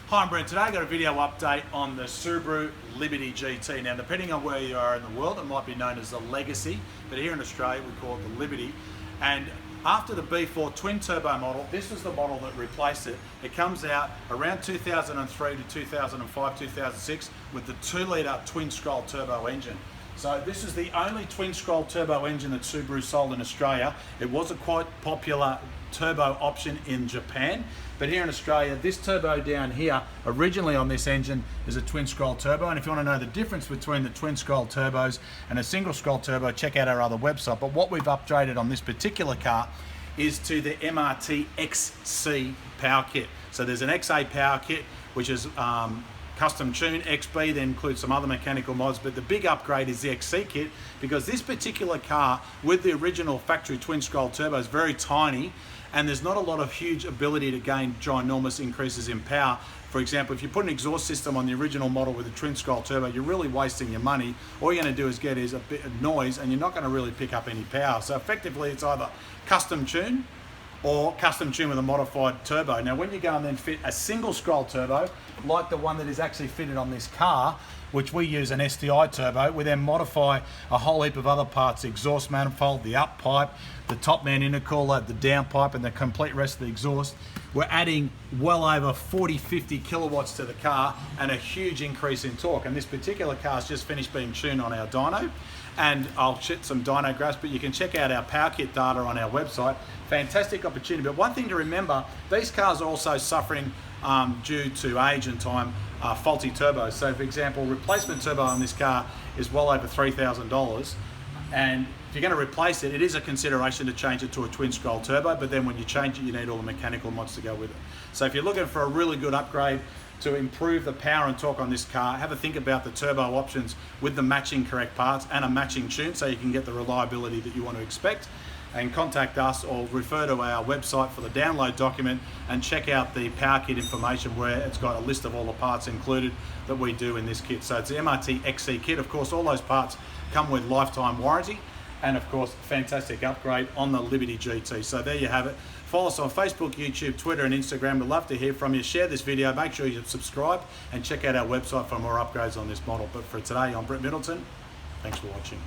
Hi, I'm Brent. Today I got a video update on the Subaru Liberty GT. Now, depending on where you are in the world, it might be known as the Legacy, but here in Australia we call it the Liberty. And after the B4 twin turbo model, this was the model that replaced it. It comes out around 2003 to 2005, 2006 with the 2-litre twin scroll turbo engine. So this is the only twin scroll turbo engine that Subaru sold in Australia. It was a quite popular turbo option in Japan, but here in Australia, this turbo down here, originally on this engine, is a twin scroll turbo. And if you want to know the difference between the twin scroll turbos and a single scroll turbo, check out our other website. But what we've upgraded on this particular car is to the MRT XC power kit. So there's an XA power kit, which is custom tune. XB then includes some other mechanical mods, but the big upgrade is the XC kit, because this particular car with the original factory twin scroll turbo is very tiny, and there's not a lot of huge ability to gain ginormous increases in power. For example, if you put an exhaust system on the original model with a twin scroll turbo, you're really wasting your money. All you're going to do is get is a bit of noise, and you're not going to really pick up any power. So effectively it's either custom tune or custom tune with a modified turbo. Now when you go and then fit a single scroll turbo, like the one that is actually fitted on this car, which we use an STI turbo, we then modify a whole heap of other parts: the exhaust manifold, the up pipe, the top man intercooler, the down pipe, and the complete rest of the exhaust. We're adding well over 40-50 kilowatts to the car and a huge increase in torque. And this particular car's just finished being tuned on our dyno, and I'll shit some dyno graphs, but you can check out our power kit data on our website. Fantastic opportunity. But one thing to remember, these cars are also suffering due to age and time, faulty turbos. So for example, replacement turbo on this car is well over $3,000, and if you're going to replace it, it is a consideration to change it to a twin scroll turbo, but then when you change it, you need all the mechanical mods to go with it. So if you're looking for a really good upgrade to improve the power and torque on this car, have a think about the turbo options with the matching correct parts and a matching tune, so you can get the reliability that you want to expect. And contact us or refer to our website for the download document and check out the power kit information, where it's got a list of all the parts included that we do in this kit. So it's the MRT XC kit. Of course, all those parts come with lifetime warranty, and of course, fantastic upgrade on the Liberty GT. So there you have it. Follow us on Facebook, YouTube, Twitter and Instagram. We'd love to hear from you. Share this video, make sure you subscribe, and check out our website for more upgrades on this model. But for today, I'm Brent Middleton. Thanks for watching.